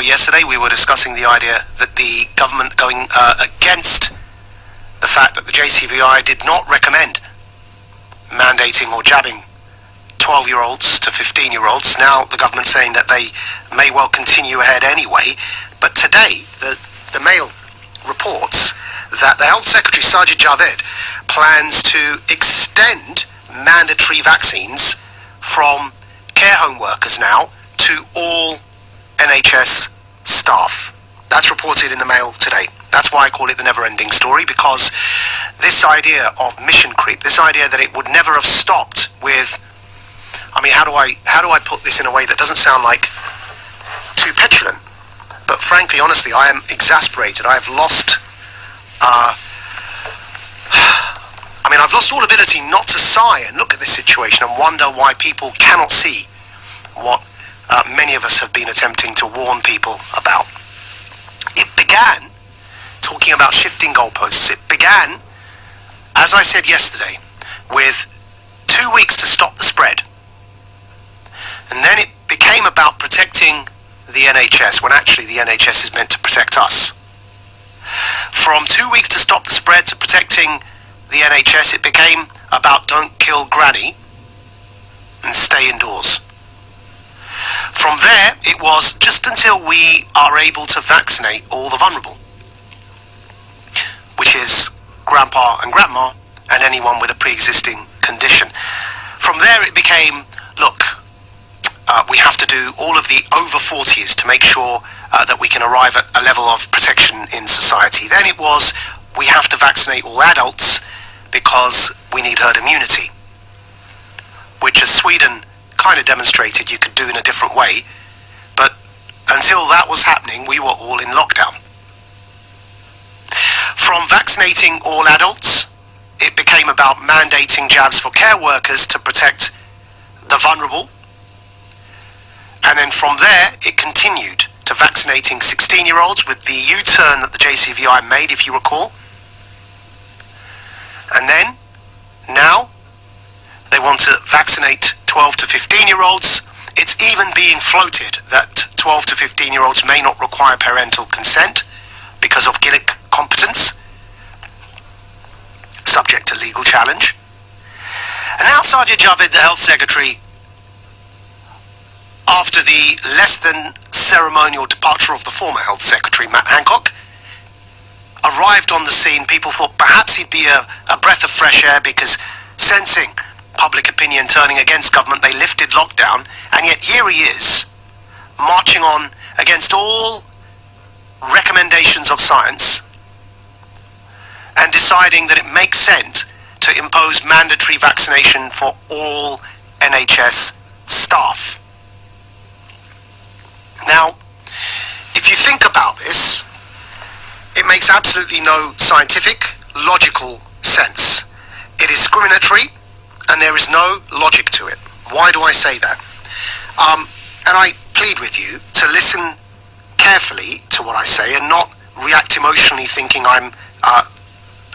yesterday we were discussing the idea that the government going against the fact that the JCVI did not recommend mandating or jabbing 12-year-olds to 15-year-olds. Now the government saying that they may well continue ahead anyway. But today the Mail reports that the Health Secretary Sajid Javid plans to extend mandatory vaccines from care home workers now to all NHS staff. That's reported in the Mail today. That's why I call it the never-ending story, because this idea of mission creep, this idea that it would never have stopped with, I mean, how do I put this in a way that doesn't sound like too petulant? But frankly, honestly, I am exasperated. I've lost I've lost all ability not to sigh and look at this situation and wonder why people cannot see what many of us have been attempting to warn people about. It began talking about shifting goalposts. It began, as I said yesterday, with 2 weeks to stop the spread. And then it became about protecting the NHS, when actually the NHS is meant to protect us. From 2 weeks to stop the spread to protecting the NHS, it became about don't kill granny and stay indoors. From there, it was just until we are able to vaccinate all the vulnerable, which is grandpa and grandma and anyone with a pre-existing condition. From there, it became, look, we have to do all of the over 40s to make sure that we can arrive at a level of protection in society. Then it was, we have to vaccinate all adults because we need herd immunity, which, as Sweden kind of demonstrated, you could do in a different way. But until that was happening, we were all in lockdown. From vaccinating all adults, it became about mandating jabs for care workers to protect the vulnerable. And then from there, it continued to vaccinating 16-year-olds with the U-turn that the JCVI made, if you recall. And then, now, they want to vaccinate 12 to 15-year-olds. It's even being floated that 12 to 15-year-olds may not require parental consent because of Gillick competence, subject to legal challenge. And now Sajid Javid, the Health Secretary, after the less than ceremonial departure of the former Health Secretary, Matt Hancock, arrived on the scene. People thought perhaps he'd be a breath of fresh air, because sensing public opinion turning against government, they lifted lockdown, and yet here he is, marching on against all recommendations of science and deciding that it makes sense to impose mandatory vaccination for all NHS staff. Now, if you think about this, it makes absolutely no scientific, logical sense. It is discriminatory, and there is no logic to it. Why do I say that? And I plead with you to listen carefully to what I say and not react emotionally thinking I'm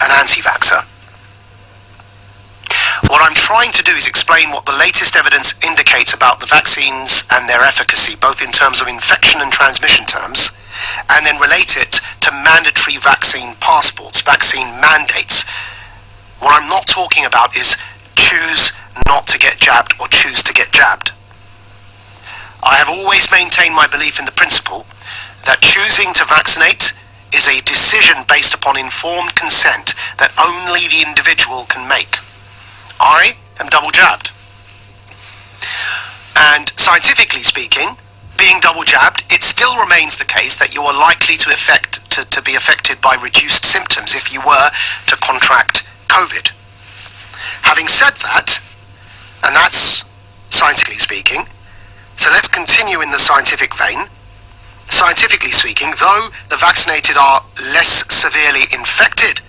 an anti-vaxxer. What I'm trying to do is explain what the latest evidence indicates about the vaccines and their efficacy, both in terms of infection and transmission terms, and then relate it to mandatory vaccine passports, vaccine mandates. What I'm not talking about is choose not to get jabbed or choose to get jabbed. I have always maintained my belief in the principle that choosing to vaccinate is a decision based upon informed consent that only the individual can make. I am double jabbed. And scientifically speaking, being double jabbed, it still remains the case that you are likely to be affected by reduced symptoms if you were to contract COVID. Having said that, and that's scientifically speaking, so let's continue in the scientific vein. Scientifically speaking, though the vaccinated are less severely infected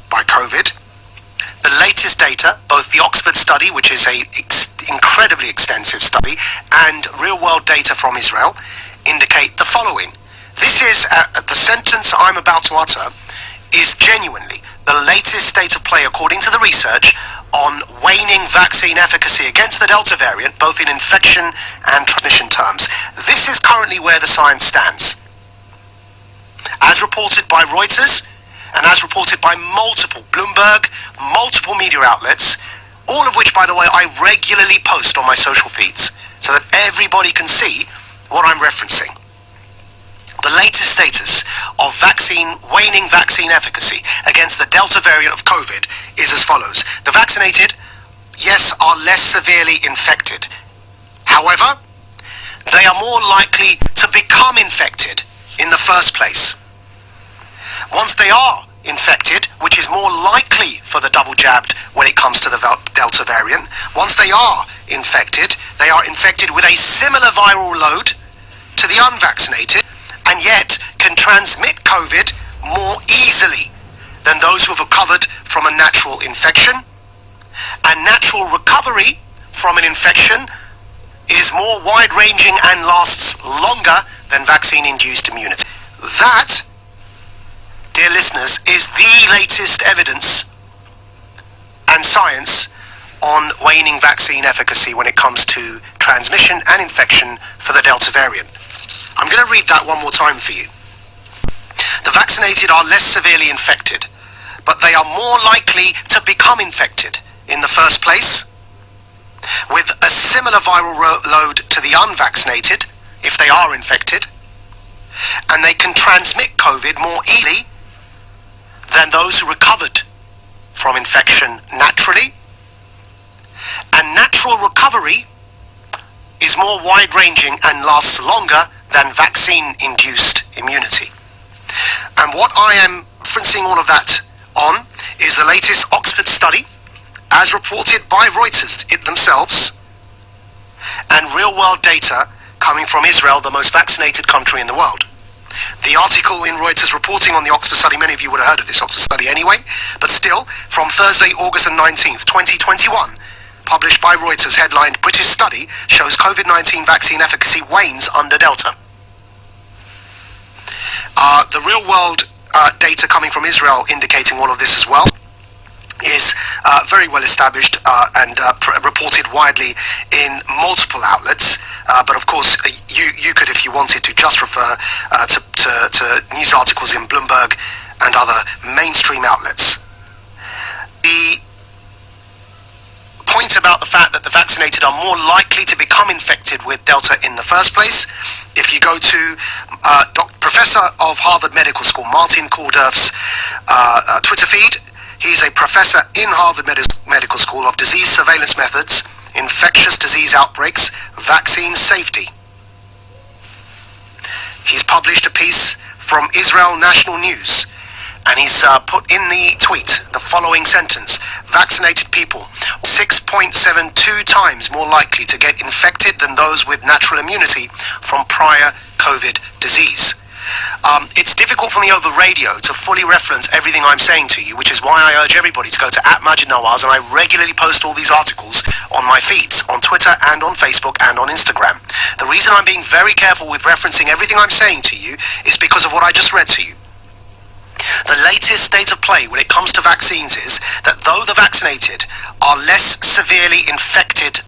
by COVID, the latest data, both the Oxford study, which is an incredibly extensive study, and real-world data from Israel, indicate the following. This is, the sentence I'm about to utter, is genuinely the latest state of play, according to the research, on waning vaccine efficacy against the Delta variant, both in infection and transmission terms. This is currently where the science stands. As reported by Reuters, and as reported by multiple Bloomberg, multiple media outlets, all of which, by the way, I regularly post on my social feeds, so that everybody can see what I'm referencing. The latest status of waning vaccine efficacy against the Delta variant of COVID is as follows. The vaccinated, yes, are less severely infected. However, they are more likely to become infected in the first place. Once they are infected, which is more likely for the double jabbed when it comes to the Delta variant, once they are infected with a similar viral load to the unvaccinated, and yet can transmit COVID more easily than those who have recovered from a natural infection. And natural recovery from an infection is more wide-ranging and lasts longer than vaccine-induced immunity. That, dear listeners, is the latest evidence and science on waning vaccine efficacy when it comes to transmission and infection for the Delta variant. I'm going to read that one more time for you. The vaccinated are less severely infected, but they are more likely to become infected in the first place, with a similar viral load to the unvaccinated, if they are infected, and they can transmit COVID more easily than those who recovered from infection naturally, and natural recovery is more wide-ranging and lasts longer than vaccine-induced immunity. And what I am referencing all of that on is the latest Oxford study, as reported by Reuters themselves, and real-world data coming from Israel, the most vaccinated country in the world. The article in Reuters reporting on the Oxford study, many of you would have heard of this Oxford study anyway, but still, from Thursday, August the 19th, 2021, published by Reuters, headlined, British study shows COVID-19 vaccine efficacy wanes under Delta. The real-world data coming from Israel indicating all of this as well is very well established and reported widely in multiple outlets. But of course, you could, if you wanted to, just refer to news articles in Bloomberg and other mainstream outlets. The point about the fact that the vaccinated are more likely to become infected with Delta in the first place, if you go to Professor of Harvard Medical School, Martin Kulldorff's Twitter feed, he's a professor in Harvard Medical School of Disease Surveillance Methods, Infectious Disease Outbreaks, Vaccine Safety. He's published a piece from Israel National News, and he's put in the tweet the following sentence: vaccinated people 6.72 times more likely to get infected than those with natural immunity from prior COVID disease. It's difficult for me over radio to fully reference everything I'm saying to you, which is why I urge everybody to go to @MajidNawaz, and I regularly post all these articles on my feeds, on Twitter and on Facebook and on Instagram. The reason I'm being very careful with referencing everything I'm saying to you is because of what I just read to you. The latest state of play when it comes to vaccines is that though the vaccinated are less severely infected,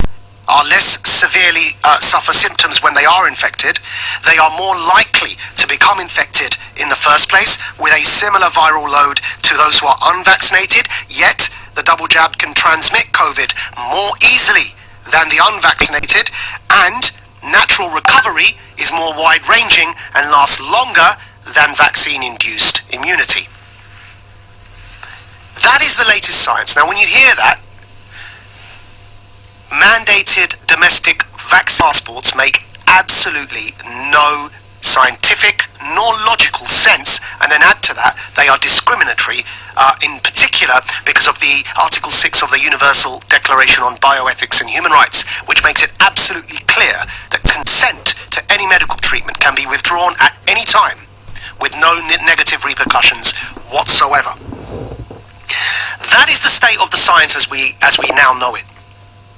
suffer symptoms when they are infected, they are more likely to become infected in the first place with a similar viral load to those who are unvaccinated, yet the double jab can transmit COVID more easily than the unvaccinated, and natural recovery is more wide-ranging and lasts longer than vaccine-induced immunity. That is the latest science. Now, when you hear that, mandated domestic vaccine passports make absolutely no scientific nor logical sense, and then add to that, they are discriminatory, in particular because of the Article 6 of the Universal Declaration on Bioethics and Human Rights, which makes it absolutely clear that consent to any medical treatment can be withdrawn at any time with no negative repercussions whatsoever. That is the state of the science as we now know it.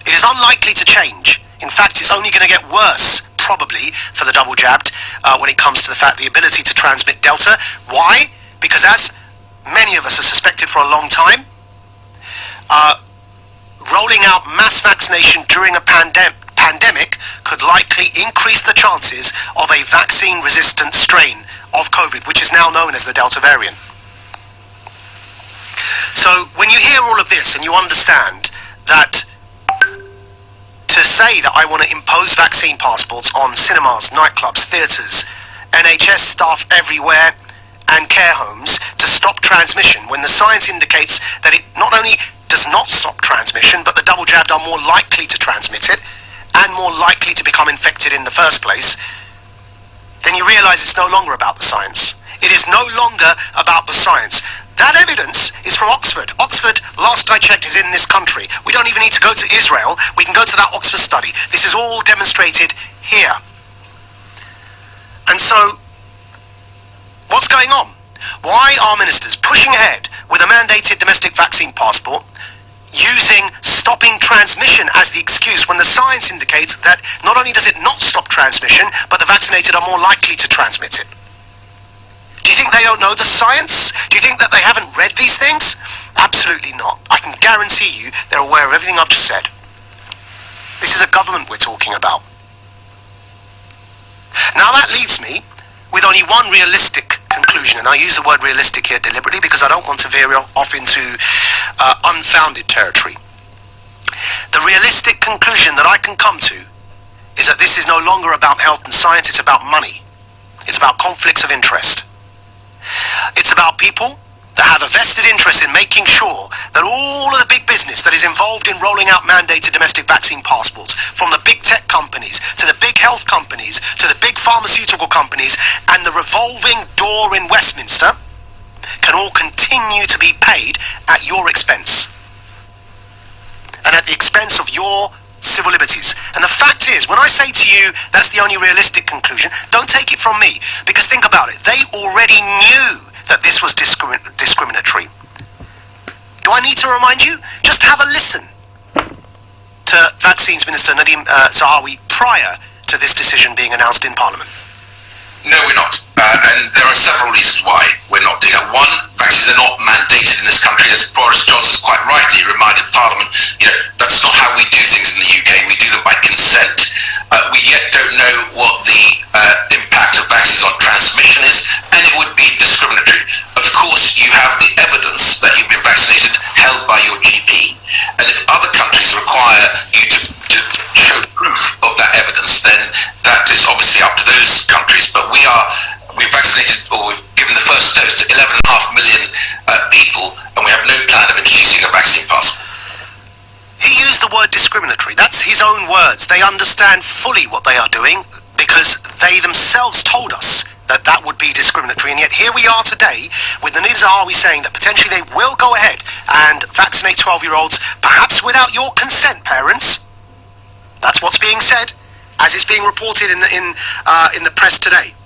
It is unlikely to change. In fact, it's only going to get worse, probably, for the double jabbed when it comes to the ability to transmit Delta. Why? Because as many of us have suspected for a long time, rolling out mass vaccination during a pandemic could likely increase the chances of a vaccine-resistant strain of COVID, which is now known as the Delta variant. So when you hear all of this and you understand that to say that I want to impose vaccine passports on cinemas, nightclubs, theatres, NHS staff everywhere and care homes to stop transmission, when the science indicates that it not only does not stop transmission, but the double jabbed are more likely to transmit it and more likely to become infected in the first place, then you realise it's no longer about the science. It is no longer about the science. That evidence is from Oxford. Oxford, last I checked, is in this country. We don't even need to go to Israel. We can go to that Oxford study. This is all demonstrated here. And so, what's going on? Why are ministers pushing ahead with a mandated domestic vaccine passport, using stopping transmission as the excuse when the science indicates that not only does it not stop transmission, but the vaccinated are more likely to transmit it? Do you think they don't know the science? Do you think that they haven't read these things? Absolutely not. I can guarantee you they're aware of everything I've just said. This is a government we're talking about. Now that leaves me with only one realistic conclusion, and I use the word realistic here deliberately because I don't want to veer off into unfounded territory. The realistic conclusion that I can come to is that this is no longer about health and science, it's about money. It's about conflicts of interest. It's about people that have a vested interest in making sure that all of the big business that is involved in rolling out mandated domestic vaccine passports, from the big tech companies to the big health companies to the big pharmaceutical companies and the revolving door in Westminster, can all continue to be paid at your expense and at the expense of your civil liberties. And the fact is, when I say to you that's the only realistic conclusion, don't take it from me, because think about it, they already knew that this was discriminatory. Do I need to remind you? Just have a listen to Vaccines Minister Nadhim Zahawi prior to this decision being announced in Parliament. No, we're not. And there are several reasons why we're not doing that. One, vaccines are not mandated in this country, as Boris Johnson quite rightly reminded Parliament. That's not how we do things in the UK. We do them by consent. We yet don't know what the impact of vaccines on transmission is, and it would be discriminatory. Of course, you have the evidence that you've been vaccinated held by your GP, and if other countries require you to show proof of that evidence, then that is obviously up to those countries. But we've vaccinated, or we've given the first dose to 11.5 million people, and we have no plan of introducing a vaccine passport. He used the word discriminatory. That's his own words. They understand fully what they are doing because they themselves told us that that would be discriminatory. And yet here we are today with Nadhim Zahawi saying that potentially they will go ahead and vaccinate 12-year-olds, perhaps without your consent, parents. That's what's being said, as it's being reported in the press today.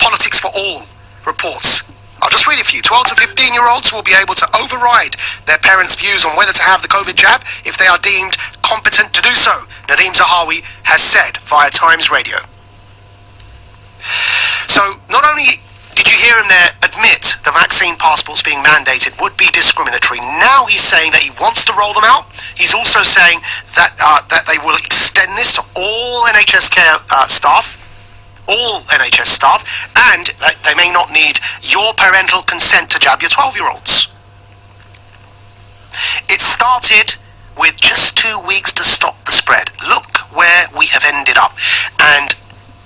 Politics for All reports. I'll just read it for you. 12 to 15-year-olds will be able to override their parents' views on whether to have the COVID jab if they are deemed competent to do so, Nadhim Zahawi has said via Times Radio. So not only did you hear him there admit the vaccine passports being mandated would be discriminatory, now he's saying that he wants to roll them out. He's also saying that they will extend this to all NHS care staff, and they may not need your parental consent to jab your 12-year-olds. It started with just 2 weeks to stop the spread. Look where we have ended up. And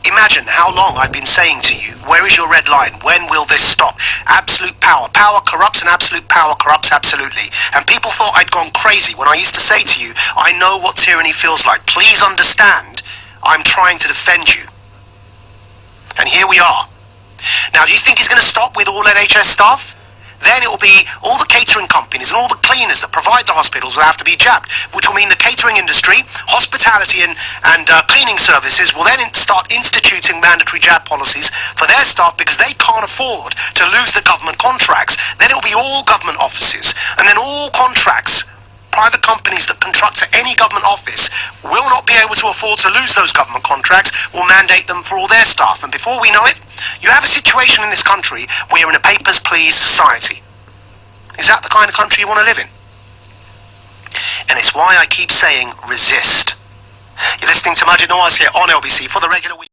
imagine how long I've been saying to you, where is your red line? When will this stop? Absolute power. Power corrupts, and absolute power corrupts absolutely. And people thought I'd gone crazy when I used to say to you, I know what tyranny feels like. Please understand, I'm trying to defend you. And here we are. Now, do you think he's going to stop with all NHS staff? Then it will be all the catering companies and all the cleaners that provide the hospitals will have to be jabbed, which will mean the catering industry, hospitality and cleaning services will then start instituting mandatory jab policies for their staff because they can't afford to lose the government contracts. Then it will be all government offices, and then all contracts. Private companies that contract to any government office will not be able to afford to lose those government contracts, will mandate them for all their staff. And before we know it, you have a situation in this country where you're in a papers, please society. Is that the kind of country you want to live in? That's why I keep saying resist. You're listening to Majid Nawaz here on LBC for the regular week.